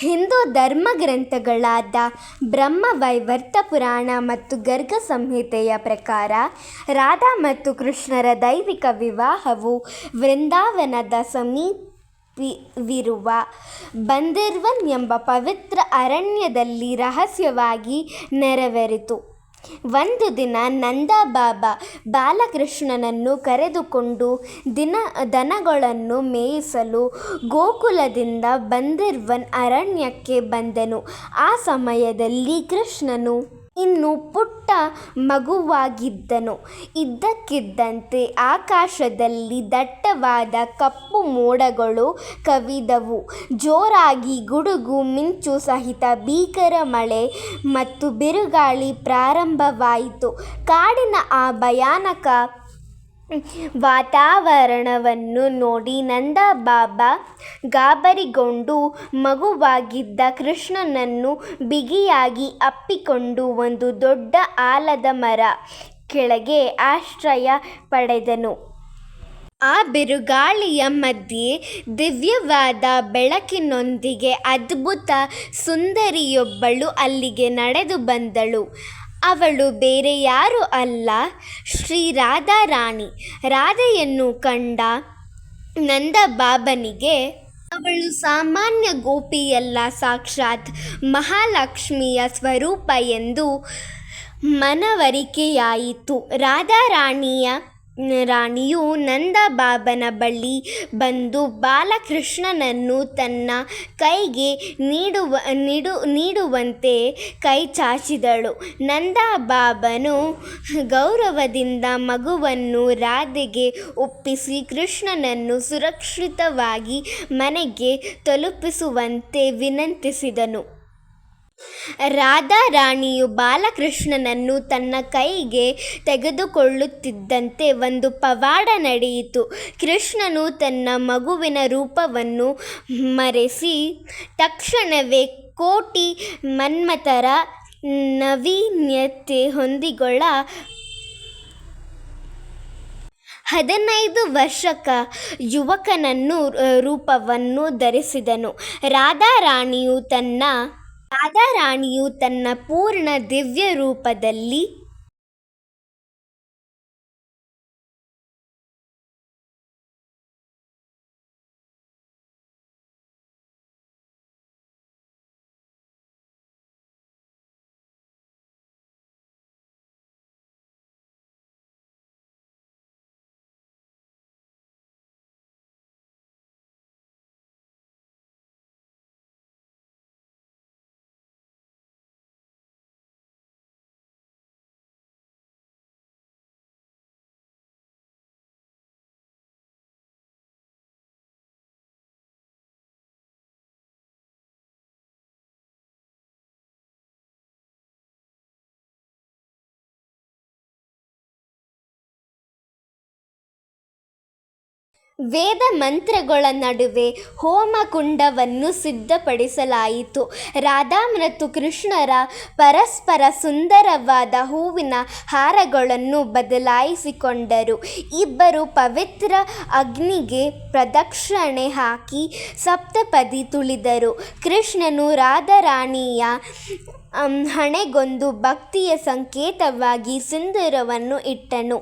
ಹಿಂದೂ ಧರ್ಮಗ್ರಂಥಗಳಾದ ಬ್ರಹ್ಮವೈವರ್ತ ಪುರಾಣ ಮತ್ತು ಗರ್ಗ ಸಂಹಿತೆಯ ಪ್ರಕಾರ ರಾಧಾ ಮತ್ತು ಕೃಷ್ಣರ ದೈವಿಕ ವಿವಾಹವು ವೃಂದಾವನದ ಸಮೀಪವಿರುವ ಬಂದಿರ್ವನ್ ಎಂಬ ಪವಿತ್ರ ಅರಣ್ಯದಲ್ಲಿ ರಹಸ್ಯವಾಗಿ ನೆರವೇರಿತು. ಒಂದು ದಿನ ನಂದ ಬಾಬಾ ಬಾಲಕೃಷ್ಣನನ್ನು ಕರೆದುಕೊಂಡು ದನಗಳನ್ನು ಮೇಯಿಸಲು ಗೋಕುಲದಿಂದ ಬಂದಿರ್ವನ್ ಅರಣ್ಯಕ್ಕೆ ಬಂದನು. ಆ ಸಮಯದಲ್ಲಿ ಕೃಷ್ಣನು ಇನ್ನು ಪುಟ್ಟ ಮಗುವಾಗಿದ್ದನು. ಇದ್ದಕ್ಕಿದ್ದಂತೆ ಆಕಾಶದಲ್ಲಿ ದಟ್ಟವಾದ ಕಪ್ಪು ಮೋಡಗಳು ಕವಿದವು. ಜೋರಾಗಿ ಗುಡುಗು ಮಿಂಚು ಸಹಿತ ಭೀಕರ ಮಳೆ ಮತ್ತು ಬಿರುಗಾಳಿ ಪ್ರಾರಂಭವಾಯಿತು. ಕಾಡಿನ ಆ ಭಯಾನಕ ವಾತಾವರಣವನ್ನು ನೋಡಿ ನಂದ ಬಾಬಾ ಗಾಬರಿಗೊಂಡು ಮಗುವಾಗಿದ್ದ ಕೃಷ್ಣನನ್ನು ಬಿಗಿಯಾಗಿ ಅಪ್ಪಿಕೊಂಡು ಒಂದು ದೊಡ್ಡ ಆಲದ ಮರ ಕೆಳಗೆ ಆಶ್ರಯ ಪಡೆದನು. ಆ ಬಿರುಗಾಳಿಯ ಮಧ್ಯೆ ದಿವ್ಯವಾದ ಬೆಳಕಿನೊಂದಿಗೆ ಅದ್ಭುತ ಸುಂದರಿಯೊಬ್ಬಳು ಅಲ್ಲಿಗೆ ನಡೆದು ಬಂದಳು. ಅವಳು ಬೇರೆ ಯಾರೂ ಅಲ್ಲ, ಶ್ರೀ ರಾಧಾರಾಣಿ. ರಾಧೆಯನ್ನು ಕಂಡ ನಂದ ಬಾಬನಿಗೆ ಅವಳು ಸಾಮಾನ್ಯ ಗೋಪಿಯಲ್ಲ, ಸಾಕ್ಷಾತ್ ಮಹಾಲಕ್ಷ್ಮಿಯ ಸ್ವರೂಪ ಎಂದು ಮನವರಿಕೆಯಾಯಿತು. ರಾಣಿಯು ನಂದ ಬಾಬನ ಬಳಿ ಬಂದು ಬಾಲಕೃಷ್ಣನನ್ನು ತನ್ನ ಕೈಗೆ ನೀಡುವಂತೆ ಕೈ ಚಾಚಿದಳು. ನಂದ ಬಾಬನು ಗೌರವದಿಂದ ಮಗುವನ್ನು ರಾಧೆಗೆ ಒಪ್ಪಿಸಿ ಕೃಷ್ಣನನ್ನು ಸುರಕ್ಷಿತವಾಗಿ ಮನೆಗೆ ತಲುಪಿಸುವಂತೆ ವಿನಂತಿಸಿದನು. ರಾಧಾರಾಣಿಯು ಬಾಲಕೃಷ್ಣನನ್ನು ತನ್ನ ಕೈಗೆ ತೆಗೆದುಕೊಳ್ಳುತ್ತಿದ್ದಂತೆ ಒಂದು ಪವಾಡ ನಡೆಯಿತು. ಕೃಷ್ಣನು ತನ್ನ ಮಗುವಿನ ರೂಪವನ್ನು ಮರೆಸಿ ತಕ್ಷಣವೇ ಕೋಟಿ ಮನ್ಮಥರ ನವೀನ್ಯತೆ ಹೊಂದಿಗಳ 15 ವರ್ಷಕ ಯುವಕನನ್ನು ರೂಪವನ್ನು ಧರಿಸಿದನು. ರಾಧಾರಾಣಿಯು ತನ್ನ ಪೂರ್ಣ ದಿವ್ಯ ರೂಪದಲ್ಲಿ ವೇದ ಮಂತ್ರಗಳ ನಡುವೆ ಹೋಮಕುಂಡವನ್ನು ಸಿದ್ಧಪಡಿಸಲಾಯಿತು. ರಾಧಾ ಮತ್ತು ಕೃಷ್ಣರ ಪರಸ್ಪರ ಸುಂದರವಾದ ಹೂವಿನ ಹಾರಗಳನ್ನು ಬದಲಾಯಿಸಿಕೊಂಡರು. ಇಬ್ಬರು ಪವಿತ್ರ ಅಗ್ನಿಗೆ ಪ್ರದಕ್ಷಿಣೆ ಹಾಕಿ ಸಪ್ತಪದಿ ತುಳಿದರು. ಕೃಷ್ಣನು ರಾಧಾರಾಣಿಯ ಹಣೆಗೊಂದು ಭಕ್ತಿಯ ಸಂಕೇತವಾಗಿ ಸಿಂಧೂರವನ್ನು ಇಟ್ಟನು.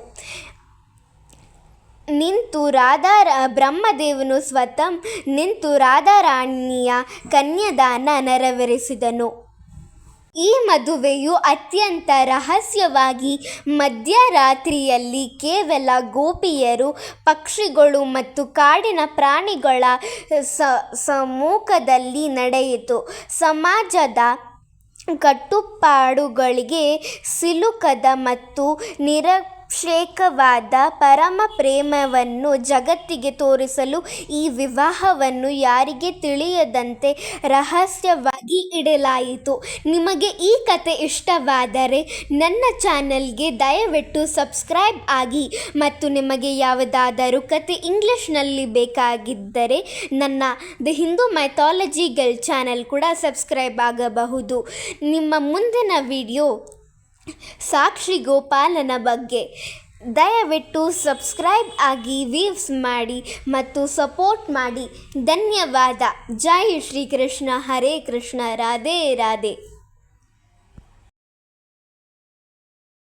ಬ್ರಹ್ಮದೇವನು ಸ್ವತಃ ನಿಂತು ರಾಧಾರಾಣಿಯ ಕನ್ಯಾದಾನ ನೆರವೇರಿಸಿದನು. ಈ ಮದುವೆಯು ಅತ್ಯಂತ ರಹಸ್ಯವಾಗಿ ಮಧ್ಯರಾತ್ರಿಯಲ್ಲಿ ಕೇವಲ ಗೋಪಿಯರು, ಪಕ್ಷಿಗಳು ಮತ್ತು ಕಾಡಿನ ಪ್ರಾಣಿಗಳ ಸಮ್ಮುಖದಲ್ಲಿ ನಡೆಯಿತು. ಸಮಾಜದ ಕಟ್ಟುಪಾಡುಗಳಿಗೆ ಸಿಲುಕದ ಮತ್ತು ನಿರಪೇಕ್ಷವಾದ ಪರಮ ಪ್ರೇಮವನ್ನು ಜಗತ್ತಿಗೆ ತೋರಿಸಲು ಈ ವಿವಾಹವನ್ನು ಯಾರಿಗೆ ತಿಳಿಯದಂತೆ ರಹಸ್ಯವಾಗಿ ಇಡಲಾಯಿತು. ನಿಮಗೆ ಈ ಕತೆ ಇಷ್ಟವಾದರೆ ನನ್ನ ಚಾನಲ್ಗೆ ದಯವಿಟ್ಟು ಸಬ್ಸ್ಕ್ರೈಬ್ ಆಗಿ ಮತ್ತು ನಿಮಗೆ ಯಾವುದಾದರೂ ಕತೆ ಇಂಗ್ಲಿಷ್ನಲ್ಲಿ ಬೇಕಾಗಿದ್ದರೆ ನನ್ನ the Hindu mythology girl channel ಕೂಡ ಸಬ್ಸ್ಕ್ರೈಬ್ ಆಗಬಹುದು. ನಿಮ್ಮ ಮುಂದಿನ ವಿಡಿಯೋ ಸಾಕ್ಷಿ ಗೋಪಾಲನ ಬಗ್ಗೆ. ದಯವಿಟ್ಟು ಸಬ್ಸ್ಕ್ರೈಬ್ ಆಗಿ ವ್ಯೂಸ್ ಮಾಡಿ ಮತ್ತು ಸಪೋರ್ಟ್ ಮಾಡಿ. ಧನ್ಯವಾದ. ಜೈ ಶ್ರೀಕೃಷ್ಣ. ಹರೇ ಕೃಷ್ಣ. ರಾಧೆ ರಾಧೆ.